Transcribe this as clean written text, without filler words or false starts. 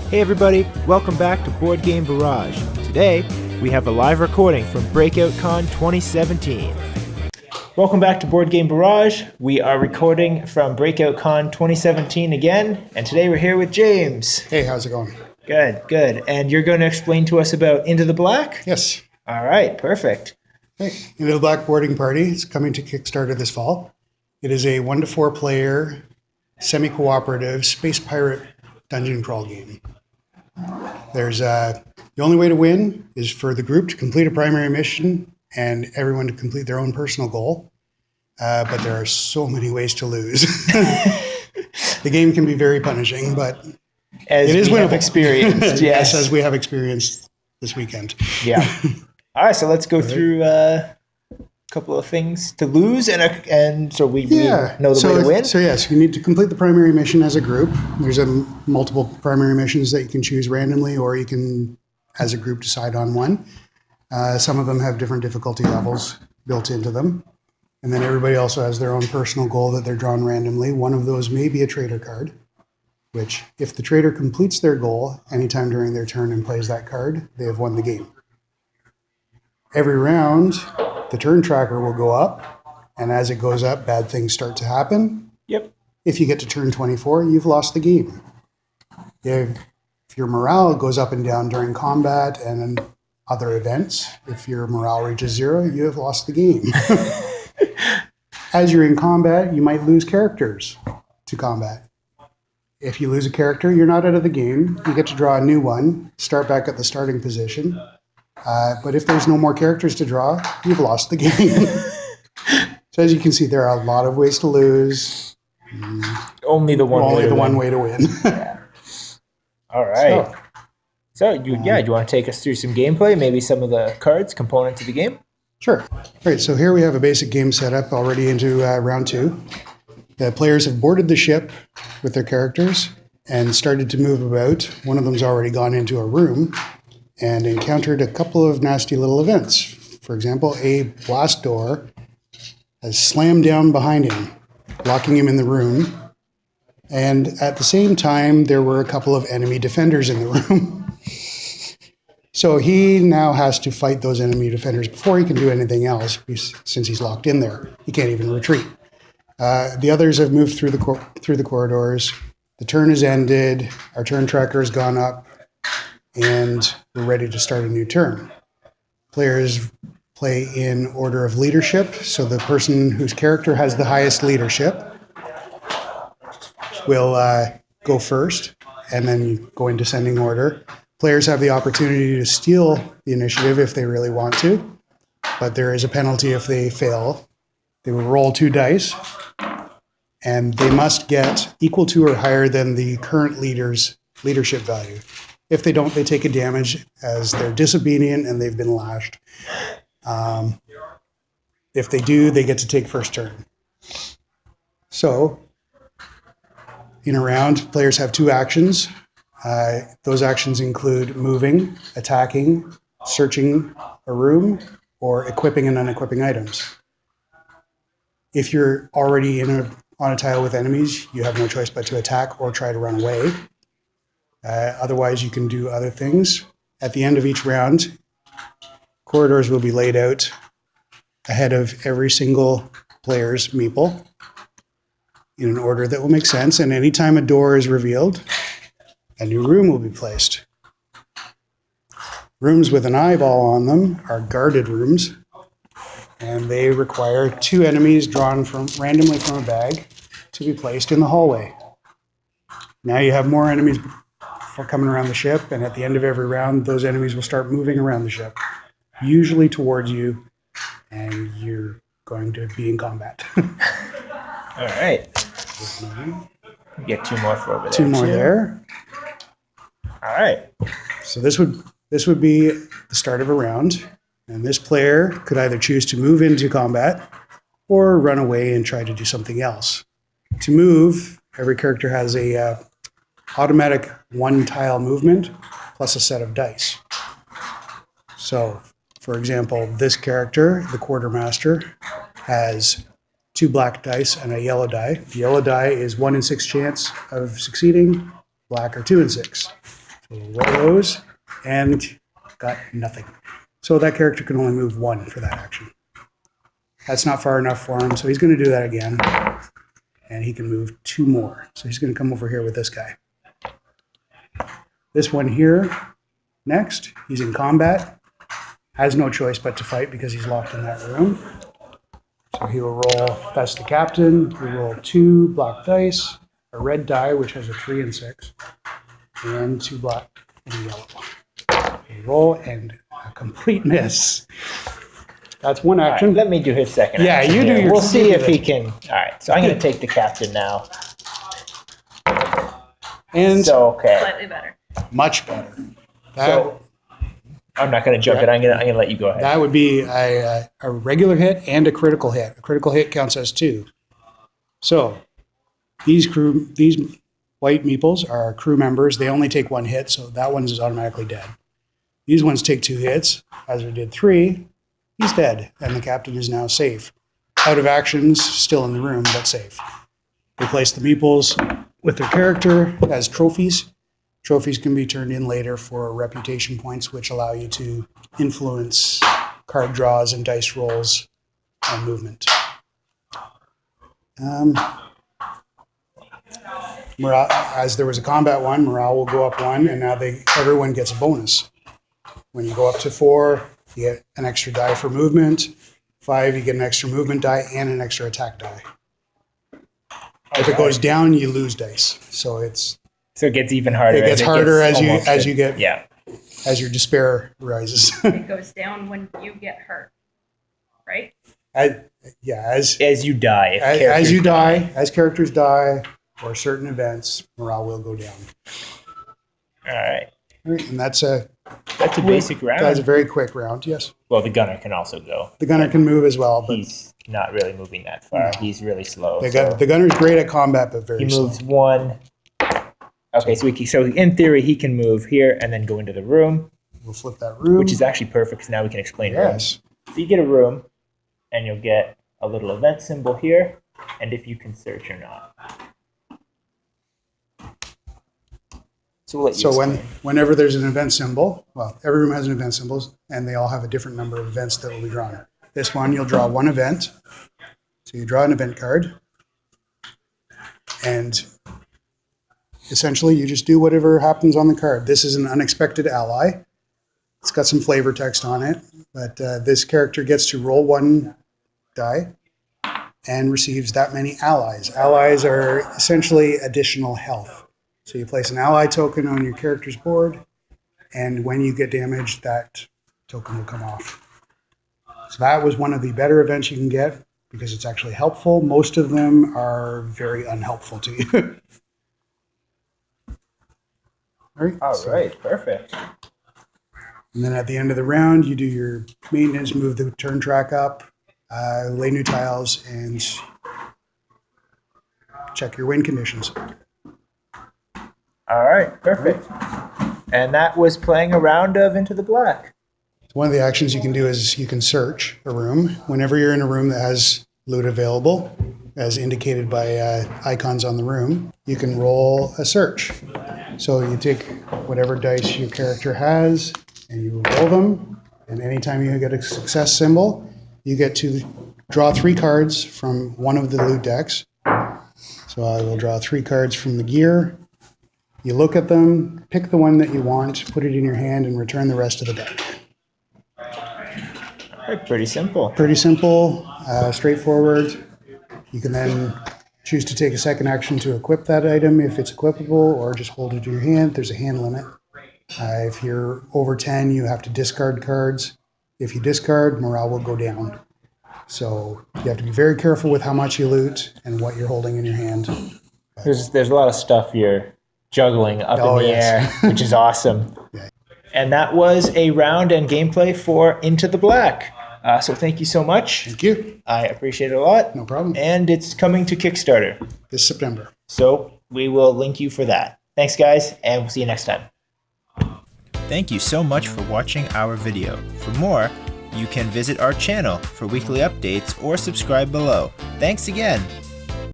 Hey everybody, welcome back to Board Game Barrage. Today, we have a live recording from Breakout Con 2017. Welcome back to Board Game Barrage. We are recording from Breakout Con 2017 again, and today we're here with James. Hey, how's it going? Good, good. And you're going to explain to us about Into the Black? Yes. All right, perfect. Hey, Into the Black Boarding Party is coming to Kickstarter this fall. It is a 1 to 4 player, semi-cooperative space pirate dungeon crawl game. There's the only way to win is for the group to complete a primary mission and everyone to complete their own personal goal. But there are so many ways to lose. The game can be very punishing, but As it is we have winnable. Experienced, yes. As we have experienced this weekend. Yeah. All right, so let's go through a couple of things to lose, and so we know the way to win. So yes, you need to complete the primary mission as a group. There's multiple primary missions that you can choose randomly, or you can, as a group, decide on one. Some of them have different difficulty levels built into them. And then everybody also has their own personal goal that they're drawn randomly. One of those may be a trader card, which if the trader completes their goal anytime during their turn and plays that card, they have won the game. Every round, the turn tracker will go up, and as it goes up, bad things start to happen. Yep. If you get to turn 24, you've lost the game. If your morale goes up and down during combat and other events, if your morale reaches 0, you have lost the game. As you're in combat, you might lose characters to combat. If you lose a character, you're not out of the game. You get to draw a new one, start back at the starting position. But if there's no more characters to draw, you've lost the game. So as you can see, there are a lot of ways to lose. Only the one way to win. Yeah. All right. So you want to take us through some gameplay, maybe some of the cards, components of the game? Sure. All right, so here we have a basic game setup already into round 2. The players have boarded the ship with their characters and started to move about. One of them's already gone into a room and encountered a couple of nasty little events. For example, a blast door has slammed down behind him, locking him in the room. And at the same time, there were a couple of enemy defenders in the room. So he now has to fight those enemy defenders before he can do anything else, since he's locked in there. He can't even retreat. The others have moved through the corridors. The turn has ended. Our turn tracker has gone up. And we're ready to start a new turn. Players play in order of leadership, so the person whose character has the highest leadership will go first, and then go in descending order. Players have the opportunity to steal the initiative if they really want to, but there is a penalty if they fail. They will roll 2 dice, and they must get equal to or higher than the current leader's leadership value. If they don't, they take a damage as they're disobedient and they've been lashed. If they do, they get to take first turn. So, in a round, players have 2 actions. Those actions include moving, attacking, searching a room, or equipping and unequipping items. If you're already on a tile with enemies, you have no choice but to attack or try to run away. Otherwise, you can do other things. At the end of each round, corridors will be laid out ahead of every single player's meeple in an order that will make sense. And anytime a door is revealed, a new room will be placed. Rooms with an eyeball on them are guarded rooms, and they require 2 enemies drawn randomly from a bag to be placed in the hallway. Now you have more enemies coming around the ship, and at the end of every round, those enemies will start moving around the ship, usually towards you, and you're going to be in combat. All right. Get 2 more for over there. 2 more there. All right. So this would be the start of a round, and this player could either choose to move into combat or run away and try to do something else. To move, every character has a automatic 1 tile movement plus a set of dice. So, for example, this character, the quartermaster, has 2 black dice and a yellow die. The yellow die is 1 in 6 chance of succeeding. Black are 2 in 6. So we'll roll those and got nothing. So that character can only move 1 for that action. That's not far enough for him, so he's going to do that again. And he can move 2 more. So he's going to come over here with this guy. This one here, next, he's in combat. Has no choice but to fight because he's locked in that room. So he will roll, that's the captain. He'll roll 2 black dice, a red die, which has a 3 and 6, and 2 black and a yellow. He'll roll and a complete miss. That's one action. Right, let me do his second Yeah, action you do here. your. We'll see if he can. All right, so I'm going to take the captain now. And so, okay. Slightly better. Much better. So, I'm not going to jump it. I'm going to let you go ahead. That would be a regular hit and a critical hit. A critical hit counts as 2. So these white meeples are crew members. They only take 1 hit, so that one is automatically dead. These ones take 2 hits. Hazard did 3. He's dead, and the captain is now safe. Out of actions, still in the room, but safe. Replace the meeples with their character as trophies. Trophies can be turned in later for reputation points, which allow you to influence card draws and dice rolls and movement. Morale, as there was a combat one, morale will go up 1, and now everyone gets a bonus. When you go up to 4, you get an extra die for movement. 5, you get an extra movement die and an extra attack die. If it goes down, you lose dice. So it gets even harder. It gets harder as your despair rises. It goes down when you get hurt, right? As you die. As characters die, or certain events, morale will go down. All right. And that's a basic round. That's a very quick round, yes. Well, the gunner can also go. The gunner can move as well, but he's not really moving that far. No. He's really slow. The gunner's great at combat, but very slow. He moves 1. Okay, so in theory, he can move here and then go into the room. We'll flip that room. Which is actually perfect, because now we can explain rooms. So you get a room, and you'll get a little event symbol here, and if you can search or not. So we'll let you explain. Whenever there's an event symbol, well, every room has an event symbol, and they all have a different number of events that will be drawn. This one, you'll draw 1 event. So you draw an event card, and essentially you just do whatever happens on the card. This is an unexpected ally. It's got some flavor text on it, but this character gets to roll 1 die and receives that many allies. Allies are essentially additional health. So you place an ally token on your character's board, and when you get damaged, that token will come off. So that was one of the better events you can get because it's actually helpful. Most of them are very unhelpful to you. All right, perfect. And then at the end of the round, you do your maintenance, move the turn track up, lay new tiles, and check your win conditions. All right, perfect. And that was playing a round of Into the Black. One of the actions you can do is you can search a room. Whenever you're in a room that has loot available, as indicated by icons on the room, you can roll a search. So you take whatever dice your character has, and you roll them, and anytime you get a success symbol, you get to draw 3 cards from one of the loot decks. So I will draw 3 cards from the gear. You look at them, pick the one that you want, put it in your hand, and return the rest of the deck. Pretty simple. Pretty simple, straightforward. You can then choose to take a second action to equip that item if it's equipable, or just hold it in your hand. There's a hand limit. If you're over 10, you have to discard cards. If you discard, morale will go down. So you have to be very careful with how much you loot and what you're holding in your hand. There's a lot of stuff you're juggling up in the air, which is awesome. Yeah. And that was a round and gameplay for Into the Black. So thank you so much. Thank you. I appreciate it a lot. No problem. And it's coming to Kickstarter this September. So we will link you for that. Thanks, guys, and we'll see you next time. Thank you so much for watching our video. For more, you can visit our channel for weekly updates or subscribe below. Thanks again.